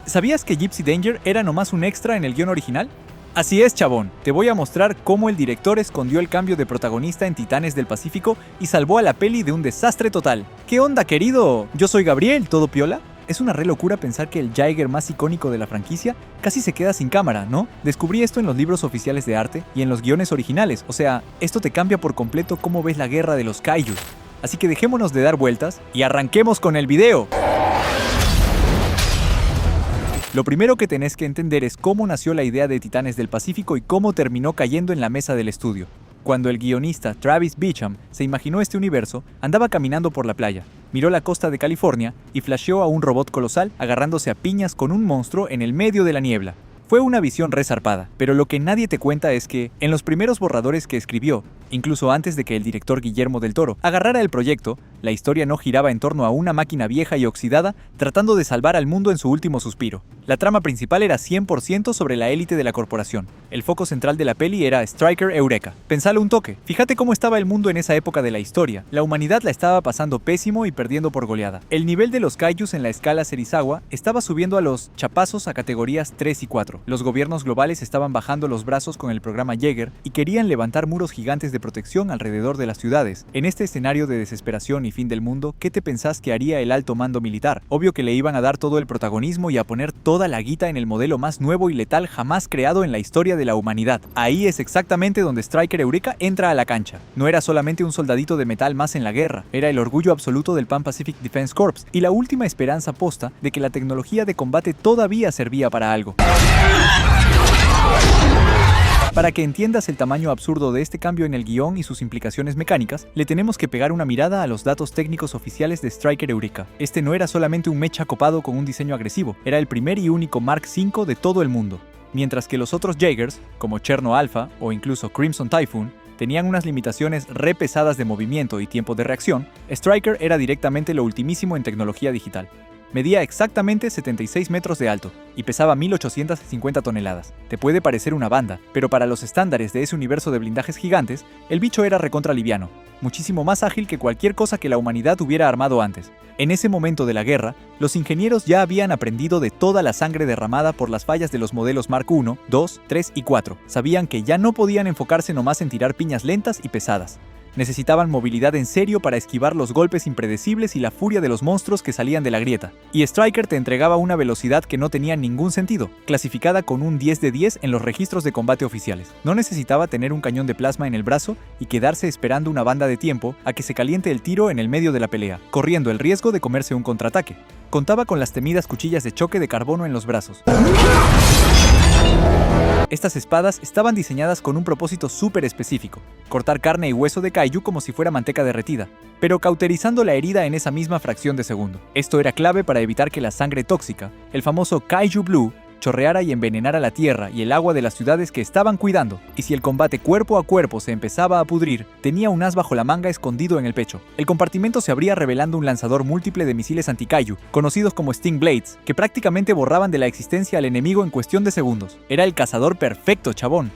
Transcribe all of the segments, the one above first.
¿Sabías que Gypsy Danger era nomás un extra en el guión original? Así es, chabón. Te voy a mostrar cómo el director escondió el cambio de protagonista en Titanes del Pacífico y salvó a la peli de un desastre total. ¿Qué onda, querido? Yo soy Gabriel, ¿todo piola? Es una re locura pensar que el Jaeger más icónico de la franquicia casi se queda sin cámara, ¿no? Descubrí esto en los libros oficiales de arte y en los guiones originales, o sea, esto te cambia por completo cómo ves la guerra de los kaijus. Así que dejémonos de dar vueltas y arranquemos con el video. Lo primero que tenés que entender es cómo nació la idea de Titanes del Pacífico y cómo terminó cayendo en la mesa del estudio. Cuando el guionista Travis Beacham se imaginó este universo, andaba caminando por la playa, miró la costa de California y flasheó a un robot colosal agarrándose a piñas con un monstruo en el medio de la niebla. Fue una visión re zarpada, pero lo que nadie te cuenta es que, en los primeros borradores que escribió, incluso antes de que el director Guillermo del Toro agarrara el proyecto, la historia no giraba en torno a una máquina vieja y oxidada tratando de salvar al mundo en su último suspiro. La trama principal era 100% sobre la élite de la corporación. El foco central de la peli era Striker Eureka. Pensalo un toque, fíjate cómo estaba el mundo en esa época de la historia. La humanidad la estaba pasando pésimo y perdiendo por goleada. El nivel de los kaijus en la escala Serizawa estaba subiendo a los chapazos a categorías 3 y 4. Los gobiernos globales estaban bajando los brazos con el programa Jaeger y querían levantar muros gigantes de protección alrededor de las ciudades. En este escenario de desesperación y fin del mundo, ¿qué te pensás que haría el alto mando militar? Obvio que le iban a dar todo el protagonismo y a poner toda la guita en el modelo más nuevo y letal jamás creado en la historia de la humanidad. Ahí es exactamente donde Striker Eureka entra a la cancha. No era solamente un soldadito de metal más en la guerra, era el orgullo absoluto del Pan Pacific Defense Corps y la última esperanza posta de que la tecnología de combate todavía servía para algo. Para que entiendas el tamaño absurdo de este cambio en el guión y sus implicaciones mecánicas, le tenemos que pegar una mirada a los datos técnicos oficiales de Striker Eureka. Este no era solamente un mecha copado con un diseño agresivo, era el primer y único Mark V de todo el mundo. Mientras que los otros Jaegers, como Cherno Alpha o incluso Crimson Typhoon, tenían unas limitaciones re pesadas de movimiento y tiempo de reacción, Striker era directamente lo ultimísimo en tecnología digital. Medía exactamente 76 metros de alto y pesaba 1850 toneladas. Te puede parecer una banda, pero para los estándares de ese universo de blindajes gigantes, el bicho era recontra liviano, muchísimo más ágil que cualquier cosa que la humanidad hubiera armado antes. En ese momento de la guerra, los ingenieros ya habían aprendido de toda la sangre derramada por las fallas de los modelos Mark I, II, III y IV. Sabían que ya no podían enfocarse nomás en tirar piñas lentas y pesadas. Necesitaban movilidad en serio para esquivar los golpes impredecibles y la furia de los monstruos que salían de la grieta. Y Striker te entregaba una velocidad que no tenía ningún sentido, clasificada con un 10 de 10 en los registros de combate oficiales. No necesitaba tener un cañón de plasma en el brazo y quedarse esperando una banda de tiempo a que se caliente el tiro en el medio de la pelea, corriendo el riesgo de comerse un contraataque. Contaba con las temidas cuchillas de choque de carbono en los brazos. Estas espadas estaban diseñadas con un propósito súper específico, cortar carne y hueso de kaiju como si fuera manteca derretida, pero cauterizando la herida en esa misma fracción de segundo. Esto era clave para evitar que la sangre tóxica, el famoso Kaiju Blue, chorreara y envenenara la tierra y el agua de las ciudades que estaban cuidando, y si el combate cuerpo a cuerpo se empezaba a pudrir, tenía un as bajo la manga escondido en el pecho. El compartimento se abría revelando un lanzador múltiple de misiles anti-kaiju, conocidos como Sting Blades, que prácticamente borraban de la existencia al enemigo en cuestión de segundos. Era el cazador perfecto, chabón.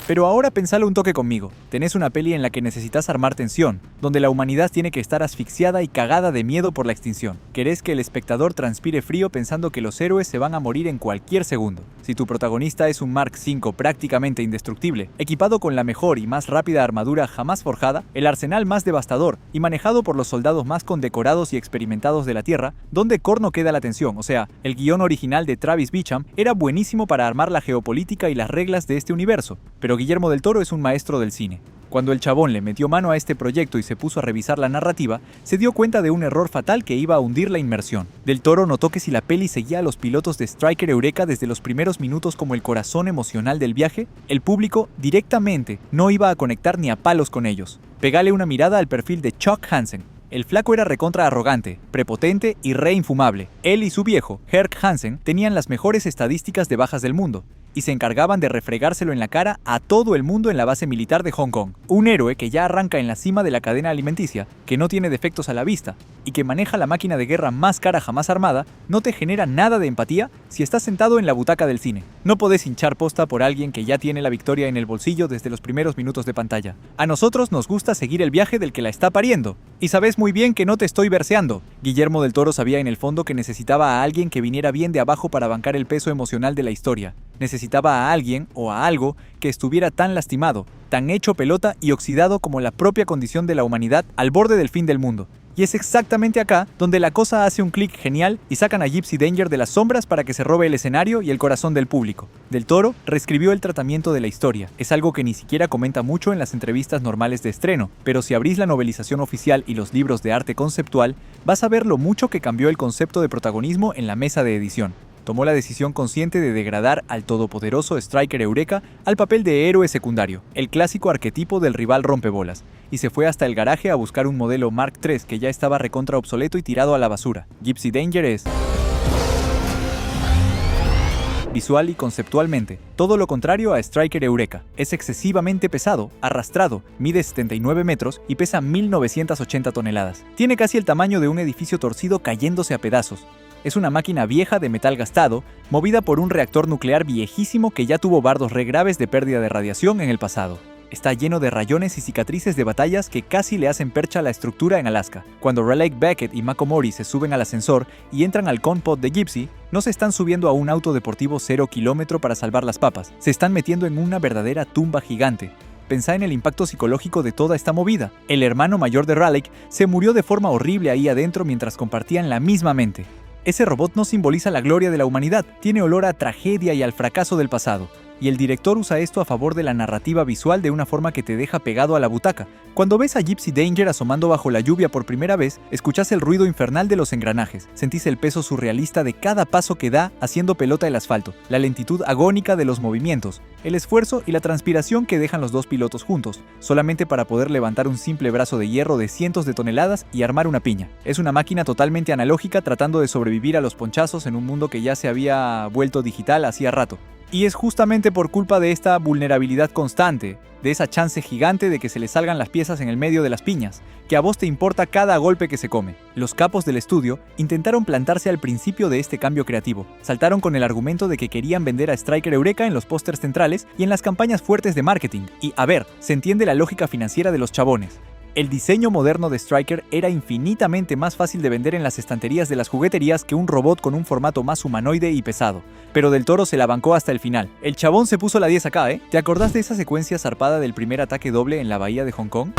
Pero ahora pensalo un toque conmigo. Tenés una peli en la que necesitas armar tensión, donde la humanidad tiene que estar asfixiada y cagada de miedo por la extinción. Querés que el espectador transpire frío pensando que los héroes se van a morir en cualquier segundo. Si tu protagonista es un Mark V prácticamente indestructible, equipado con la mejor y más rápida armadura jamás forjada, el arsenal más devastador y manejado por los soldados más condecorados y experimentados de la Tierra, ¿dónde corno queda la tensión? O sea, el guión original de Travis Beacham era buenísimo para armar la geopolítica y las reglas de este universo, pero Guillermo del Toro es un maestro del cine. Cuando el chabón le metió mano a este proyecto y se puso a revisar la narrativa, se dio cuenta de un error fatal que iba a hundir la inmersión. Del Toro notó que si la peli seguía a los pilotos de Striker Eureka desde los primeros minutos como el corazón emocional del viaje, el público directamente no iba a conectar ni a palos con ellos. Pegale una mirada al perfil de Chuck Hansen. El flaco era recontra arrogante, prepotente y re infumable. Él y su viejo, Herc Hansen, tenían las mejores estadísticas de bajas del mundo. y se encargaban de refregárselo en la cara a todo el mundo en la base militar de Hong Kong. Un héroe que ya arranca en la cima de la cadena alimenticia, que no tiene defectos a la vista y que maneja la máquina de guerra más cara jamás armada, no te genera nada de empatía si estás sentado en la butaca del cine. No podés hinchar posta por alguien que ya tiene la victoria en el bolsillo desde los primeros minutos de pantalla. A nosotros nos gusta seguir el viaje del que la está pariendo. Y sabes muy bien que no te estoy verseando. Guillermo del Toro sabía en el fondo que necesitaba a alguien que viniera bien de abajo para bancar el peso emocional de la historia. Necesitaba a alguien o a algo que estuviera tan lastimado, tan hecho pelota y oxidado como la propia condición de la humanidad al borde del fin del mundo. Y es exactamente acá donde la cosa hace un clic genial y sacan a Gypsy Danger de las sombras para que se robe el escenario y el corazón del público. Del Toro reescribió el tratamiento de la historia. Es algo que ni siquiera comenta mucho en las entrevistas normales de estreno, pero si abrís la novelización oficial y los libros de arte conceptual, vas a ver lo mucho que cambió el concepto de protagonismo en la mesa de edición. Tomó la decisión consciente de degradar al todopoderoso Striker Eureka al papel de héroe secundario, el clásico arquetipo del rival rompebolas, y se fue hasta el garaje a buscar un modelo Mark III que ya estaba recontra obsoleto y tirado a la basura. Gypsy Danger es visual y conceptualmente todo lo contrario a Striker Eureka. Es excesivamente pesado, arrastrado, mide 79 metros y pesa 1980 toneladas. Tiene casi el tamaño de un edificio torcido cayéndose a pedazos. Es una máquina vieja de metal gastado, movida por un reactor nuclear viejísimo que ya tuvo bardos re graves de pérdida de radiación en el pasado. Está lleno de rayones y cicatrices de batallas que casi le hacen percha a la estructura en Alaska. Cuando Raleigh Beckett y Mako Mori se suben al ascensor y entran al con pod de Gypsy, no se están subiendo a un auto deportivo 0 kilómetro para salvar las papas, se están metiendo en una verdadera tumba gigante. Pensá en el impacto psicológico de toda esta movida. El hermano mayor de Raleigh se murió de forma horrible ahí adentro mientras compartían la misma mente. Ese robot no simboliza la gloria de la humanidad, tiene olor a tragedia y al fracaso del pasado. Y el director usa esto a favor de la narrativa visual de una forma que te deja pegado a la butaca. Cuando ves a Gypsy Danger asomando bajo la lluvia por primera vez, escuchás el ruido infernal de los engranajes, sentís el peso surrealista de cada paso que da haciendo pelota el asfalto, la lentitud agónica de los movimientos, el esfuerzo y la transpiración que dejan los dos pilotos juntos, solamente para poder levantar un simple brazo de hierro de cientos de toneladas y armar una piña. Es una máquina totalmente analógica tratando de sobrevivir a los ponchazos en un mundo que ya se había vuelto digital hacía rato. Y es justamente por culpa de esta vulnerabilidad constante, de esa chance gigante de que se le salgan las piezas en el medio de las piñas, que a vos te importa cada golpe que se come. Los capos del estudio intentaron plantarse al principio de este cambio creativo. Saltaron con el argumento de que querían vender a Striker Eureka en los pósters centrales y en las campañas fuertes de marketing. Y, a ver, se entiende la lógica financiera de los chabones. El diseño moderno de Striker era infinitamente más fácil de vender en las estanterías de las jugueterías que un robot con un formato más humanoide y pesado. Pero Del Toro se la bancó hasta el final. El chabón se puso la 10 acá, ¿eh? ¿Te acordás de esa secuencia zarpada del primer ataque doble en la bahía de Hong Kong?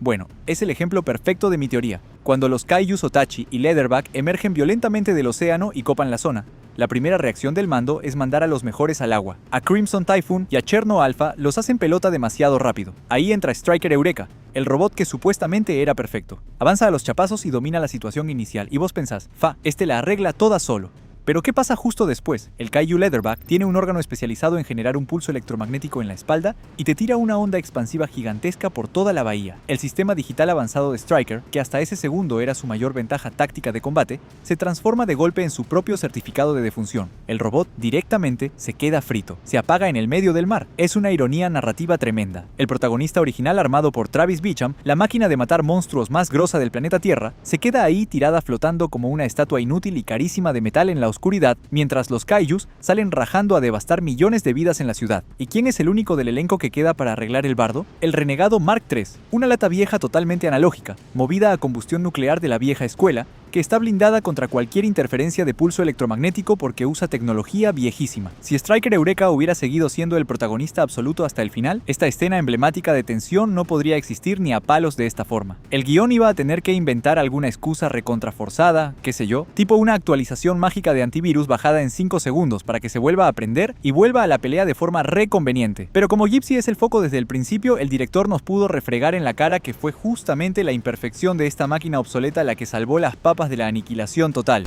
Bueno, es el ejemplo perfecto de mi teoría. Cuando los Kaijus Otachi y Leatherback emergen violentamente del océano y copan la zona, la primera reacción del mando es mandar a los mejores al agua. A Crimson Typhoon y a Cherno Alpha los hacen pelota demasiado rápido. Ahí entra Striker Eureka, el robot que supuestamente era perfecto. Avanza a los chapazos y domina la situación inicial, y vos pensás, este la arregla toda solo. Pero ¿qué pasa justo después? El Kaiju Leatherback tiene un órgano especializado en generar un pulso electromagnético en la espalda y te tira una onda expansiva gigantesca por toda la bahía. El sistema digital avanzado de Striker, que hasta ese segundo era su mayor ventaja táctica de combate, se transforma de golpe en su propio certificado de defunción. El robot directamente se queda frito, se apaga en el medio del mar. Es una ironía narrativa tremenda. El protagonista original armado por Travis Beacham, la máquina de matar monstruos más grosa del planeta Tierra, se queda ahí tirada flotando como una estatua inútil y carísima de metal en la oscuridad, mientras los kaijus salen rajando a devastar millones de vidas en la ciudad. ¿Y quién es el único del elenco que queda para arreglar el bardo? El renegado Mark III, una lata vieja totalmente analógica, movida a combustión nuclear de la vieja escuela, que está blindada contra cualquier interferencia de pulso electromagnético porque usa tecnología viejísima. Si Striker Eureka hubiera seguido siendo el protagonista absoluto hasta el final, esta escena emblemática de tensión no podría existir ni a palos de esta forma. El guión iba a tener que inventar alguna excusa recontraforzada, qué sé yo, tipo una actualización mágica de antivirus bajada en 5 segundos para que se vuelva a aprender y vuelva a la pelea de forma reconveniente. Pero como Gypsy es el foco desde el principio, el director nos pudo refregar en la cara que fue justamente la imperfección de esta máquina obsoleta la que salvó las papas de la aniquilación total.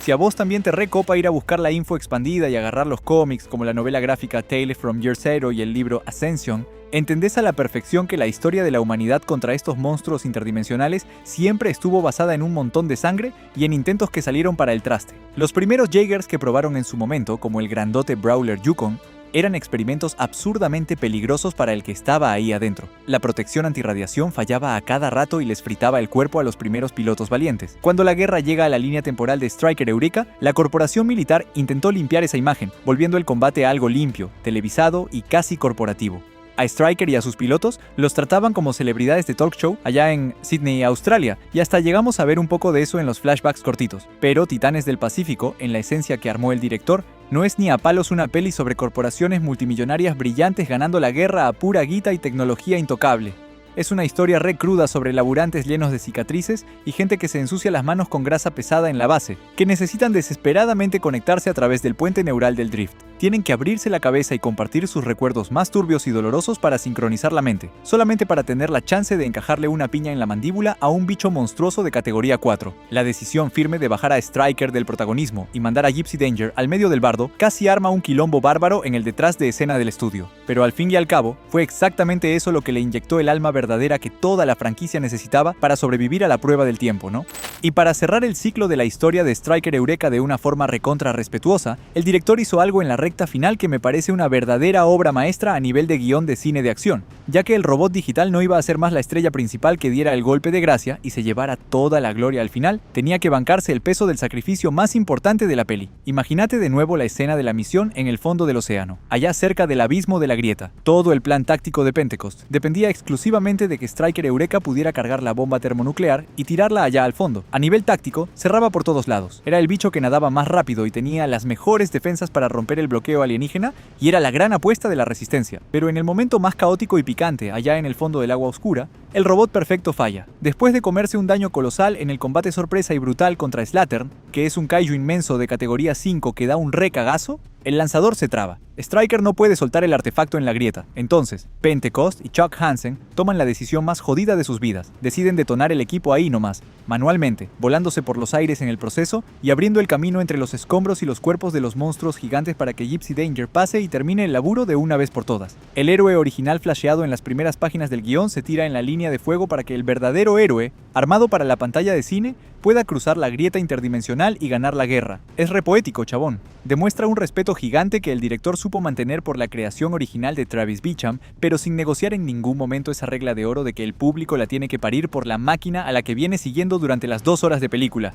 Si a vos también te recopa ir a buscar la info expandida y agarrar los cómics como la novela gráfica Tales from Year Zero y el libro Ascension, entendés a la perfección que la historia de la humanidad contra estos monstruos interdimensionales siempre estuvo basada en un montón de sangre y en intentos que salieron para el traste. Los primeros Jaegers que probaron en su momento, como el grandote Brawler Yukon, eran experimentos absurdamente peligrosos para el que estaba ahí adentro. La protección antirradiación fallaba a cada rato y les fritaba el cuerpo a los primeros pilotos valientes. Cuando la guerra llega a la línea temporal de Stryker Eureka, la corporación militar intentó limpiar esa imagen, volviendo el combate a algo limpio, televisado y casi corporativo. A Stryker y a sus pilotos los trataban como celebridades de talk show allá en Sydney, Australia, y hasta llegamos a ver un poco de eso en los flashbacks cortitos. Pero Titanes del Pacífico, en la esencia que armó el director, no es ni a palos una peli sobre corporaciones multimillonarias brillantes ganando la guerra a pura guita y tecnología intocable. Es una historia re cruda sobre laburantes llenos de cicatrices y gente que se ensucia las manos con grasa pesada en la base, que necesitan desesperadamente conectarse a través del puente neural del drift. Tienen que abrirse la cabeza y compartir sus recuerdos más turbios y dolorosos para sincronizar la mente, solamente para tener la chance de encajarle una piña en la mandíbula a un bicho monstruoso de categoría 4. La decisión firme de bajar a Stryker del protagonismo y mandar a Gypsy Danger al medio del bardo casi arma un quilombo bárbaro en el detrás de escena del estudio. Pero al fin y al cabo, fue exactamente eso lo que le inyectó el alma verdadera que toda la franquicia necesitaba para sobrevivir a la prueba del tiempo, ¿no? Y para cerrar el ciclo de la historia de Stryker Eureka de una forma recontra respetuosa, el director hizo algo en la recta final que me parece una verdadera obra maestra a nivel de guión de cine de acción, ya que el robot digital no iba a ser más la estrella principal que diera el golpe de gracia y se llevara toda la gloria al final, tenía que bancarse el peso del sacrificio más importante de la peli. Imagínate de nuevo la escena de la misión en el fondo del océano, allá cerca del abismo de la grieta. Todo el plan táctico de Pentecost dependía exclusivamente de que Stryker Eureka pudiera cargar la bomba termonuclear y tirarla allá al fondo. A nivel táctico, cerraba por todos lados. Era el bicho que nadaba más rápido y tenía las mejores defensas para romper el bloqueo alienígena y era la gran apuesta de la resistencia. Pero en el momento más caótico y picante, allá en el fondo del agua oscura, el robot perfecto falla. Después de comerse un daño colosal en el combate sorpresa y brutal contra Slattern, que es un kaiju inmenso de categoría 5 que da un re cagazo, el lanzador se traba. Stryker no puede soltar el artefacto en la grieta. Entonces, Pentecost y Chuck Hansen toman la decisión más jodida de sus vidas. Deciden detonar el equipo ahí nomás, manualmente, volándose por los aires en el proceso y abriendo el camino entre los escombros y los cuerpos de los monstruos gigantes para que Gypsy Danger pase y termine el laburo de una vez por todas. El héroe original flasheado en las primeras páginas del guión se tira en la línea de fuego para que el verdadero héroe, armado para la pantalla de cine, pueda cruzar la grieta interdimensional y ganar la guerra. Es re poético, chabón. Demuestra un respeto gigante que el director supo mantener por la creación original de Travis Beacham, pero sin negociar en ningún momento esa regla de oro de que el público la tiene que parir por la máquina a la que viene siguiendo durante las 2 horas de película.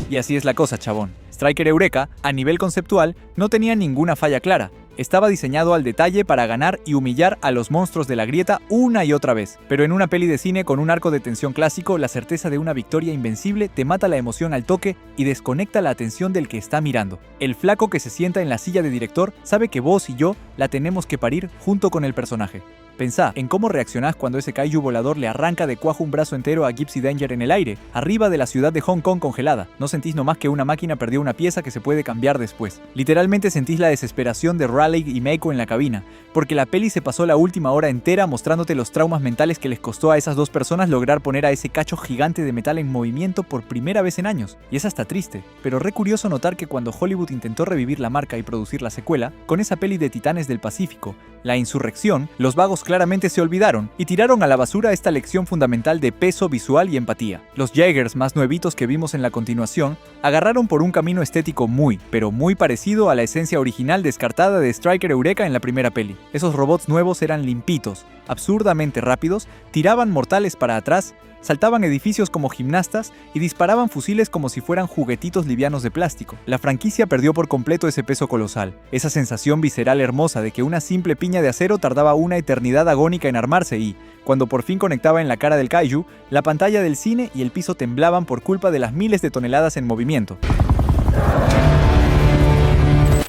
Y así es la cosa, chabón. Stryker Eureka, a nivel conceptual, no tenía ninguna falla clara. Estaba diseñado al detalle para ganar y humillar a los monstruos de la grieta una y otra vez. Pero en una peli de cine con un arco de tensión clásico, la certeza de una victoria invencible te mata la emoción al toque y desconecta la atención del que está mirando. El flaco que se sienta en la silla de director sabe que vos y yo la tenemos que parir junto con el personaje. Pensá en cómo reaccionás cuando ese kaiju volador le arranca de cuajo un brazo entero a Gypsy Danger en el aire, arriba de la ciudad de Hong Kong congelada. No sentís nomás que una máquina perdió una pieza que se puede cambiar después. Literalmente sentís la desesperación de Raleigh y Meiko en la cabina, porque la peli se pasó la última hora entera mostrándote los traumas mentales que les costó a esas dos personas lograr poner a ese cacho gigante de metal en movimiento por primera vez en años. Y es hasta triste, pero re curioso notar que cuando Hollywood intentó revivir la marca y producir la secuela, con esa peli de Titanes del Pacífico, La Insurrección, los vagos claramente se olvidaron y tiraron a la basura esta lección fundamental de peso visual y empatía. Los Jaegers más nuevitos que vimos en la continuación agarraron por un camino estético muy, pero muy parecido a la esencia original descartada de Stryker Eureka en la primera peli. Esos robots nuevos eran limpitos, absurdamente rápidos, tiraban mortales para atrás, saltaban edificios como gimnastas y disparaban fusiles como si fueran juguetitos livianos de plástico. La franquicia perdió por completo ese peso colosal, esa sensación visceral hermosa de que una simple piña de acero tardaba una eternidad agónica en armarse y, cuando por fin conectaba en la cara del kaiju, la pantalla del cine y el piso temblaban por culpa de las miles de toneladas en movimiento.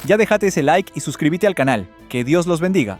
Ya dejate ese like y suscríbete al canal. Que Dios los bendiga.